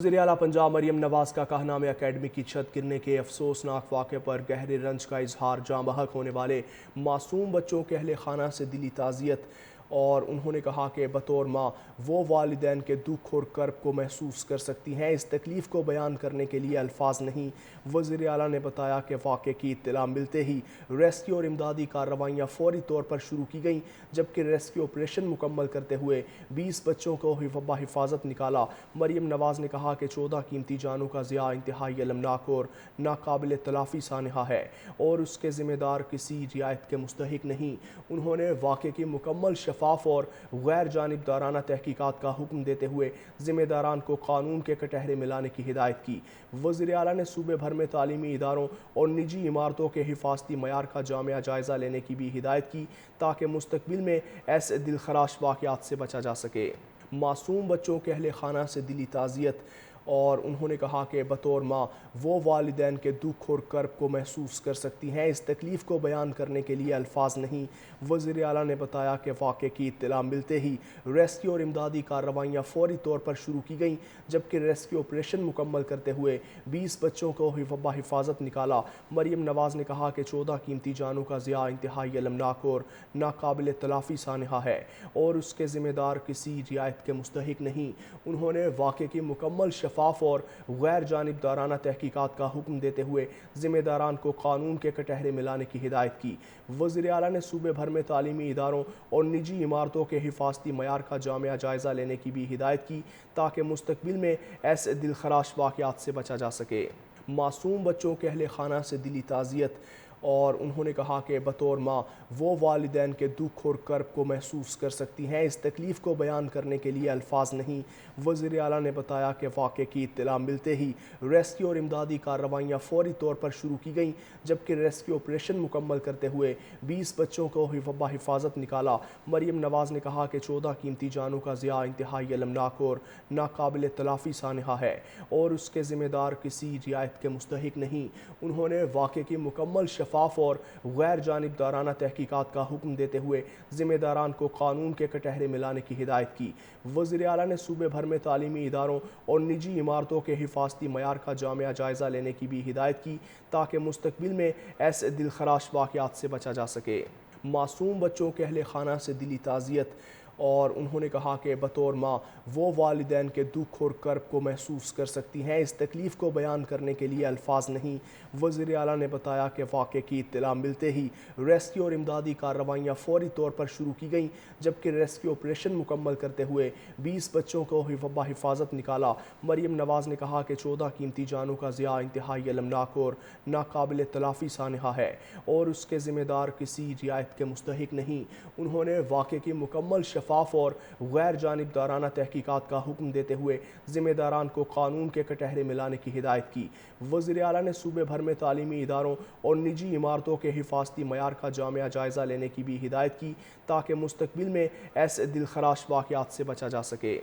वज़ीर आला पंजाब मरियम नवाज का कहना में अकेडमी की छत गिरने के अफसोसनाक वाक़े पर गहरे रंज का इजहार। जाँ बहक होने वाले मासूम बच्चों के अहले खाना से दिली ताज़ियत। और उन्होंने कहा कि बतौर माँ वो वालिदैन के दुख और कर्ब को महसूस कर सकती हैं। इस तकलीफ़ को बयान करने के लिए अल्फाज नहीं। वज़ीर आला ने बताया कि वाक़े की इत्तला मिलते ही रेस्क्यू और इमदादी कार्रवाइयाँ फौरी तौर पर शुरू की गईं, जबकि रेस्क्यू ऑपरेशन मुकम्मल करते हुए 20 बच्चों को हिफाजत निकाला। मरियम नवाज ने कहा कि 14 कीमती जानों का ज़िया इंतहाई अलमनाक और नाकाबिल तलाफ़ी सानहा है और उसके ज़िम्मेदार किसी रियायत के मुस्तहिक नहीं। उन्होंने वाक़े की मुकम्मल शफाफ और गैर जानिबदाराना तहकीकात का हुक्म देते हुए ज़िम्मेदारान को कानून के कटहरे में लाने की हिदायत की। वज़ीर आला ने सूबे भर में तालीमी इदारों और निजी इमारतों के हिफाजती मयार का जामिया जायज़ा लेने की भी हिदायत की, ताकि मुस्तकबिल में ऐसे दिलखराश वाक़यात से बचा जा सके। मासूम बच्चों के अहले खाना से दिली ताज़ियत। और उन्होंने कहा कि बतौर माँ वो वालिदैन के दुख और कर्ब को महसूस कर सकती हैं। इस तकलीफ़ को बयान करने के लिए अल्फाज नहीं। वज़ीर आला ने बताया कि वाक़े की इत्तला मिलते ही रेस्क्यू और इमदादी कार्रवाइयाँ फौरी तौर पर शुरू की गईं, जबकि रेस्क्यू ऑपरेशन मुकम्मल करते हुए 20 बच्चों को हिफाजत निकाला। मरियम नवाज ने कहा कि 14 कीमती जानों का ज़िया इंतहाई अलमनाक और नाकाबिल तलाफ़ी सानहा है और उसके ज़िम्मेदार किसी रियायत के मुस्तहिक नहीं। उन्होंने वाक़े की मुकम्मल शफाफ और गैर जानिबदाराना तहकीकात का हुक्म देते हुए ज़िम्मेदारान को कानून के कटहरे में लाने की हिदायत की। वज़ीर आला ने सूबे भर में तालीमी इदारों और निजी इमारतों के हिफाजती मयार का जामिया जायज़ा लेने की भी हिदायत की, ताकि मुस्तकबिल में ऐसे दिलखराश वाक़यात से बचा जा सके। मासूम बच्चों के अहले खाना से दिली ताज़ियत। और उन्होंने कहा कि बतौर माँ वो वालिदैन के दुख और कर्ब को महसूस कर सकती हैं। इस तकलीफ़ को बयान करने के लिए अल्फाज नहीं। वज़ीर आला ने बताया कि वाक़े की इत्तला मिलते ही रेस्क्यू और इमदादी कार्रवाइयाँ फौरी तौर पर शुरू की गईं, जबकि रेस्क्यू ऑपरेशन मुकम्मल करते हुए 20 बच्चों को हिफाजत निकाला। मरियम नवाज ने कहा कि 14 कीमती जानों का ज़िया इंतहाई अलमनाक और नाकाबिल तलाफ़ी सानहा है और उसके ज़िम्मेदार किसी रियायत के मुस्तहिक नहीं। उन्होंने वाक़े की मुकम्मल शफाफ और गैर जानिबदाराना तहकीकात का हुक्म देते हुए ज़िम्मेदारान को कानून के कटहरे में लाने की हिदायत की। वज़ीर आला ने सूबे भर में तालीमी इदारों और निजी इमारतों के हिफाजती मयार का जामिया जायज़ा लेने की भी हिदायत की, ताकि मुस्तकबिल में ऐसे दिलखराश वाक़यात से बचा जा सके। मासूम बच्चों के अहले खाना से दिली ताज़ियत। और उन्होंने कहा कि बतौर माँ वो वालिदैन के दुख और कर्ब को महसूस कर सकती हैं। इस तकलीफ़ को बयान करने के लिए अल्फाज नहीं। वज़ीर आला ने बताया कि वाक़े की इत्तला मिलते ही रेस्क्यू और इमदादी कार्रवाइयाँ फौरी तौर पर शुरू की गईं, जबकि रेस्क्यू ऑपरेशन मुकम्मल करते हुए 20 बच्चों को हिफाजत निकाला। मरियम नवाज ने कहा कि 14 कीमती जानों का ज़िया इंतहाई अलमनाक और नाकाबिल तलाफ़ी सानहा है और उसके ज़िम्मेदार किसी रियायत के मुस्तहिक नहीं। उन्होंने वाक़े की मुकम्मल शफाफ और गैर जानिबदाराना तहकीकात का हुक्म देते हुए ज़िम्मेदारान को कानून के कटहरे में लाने की हिदायत की। वज़ीर आला ने सूबे भर में तालीमी इदारों और निजी इमारतों के हिफाजती मयार का जामिया जायज़ा लेने की भी हिदायत की, ताकि मुस्तकबिल में ऐसे दिलखराश वाक़यात से बचा जा सके।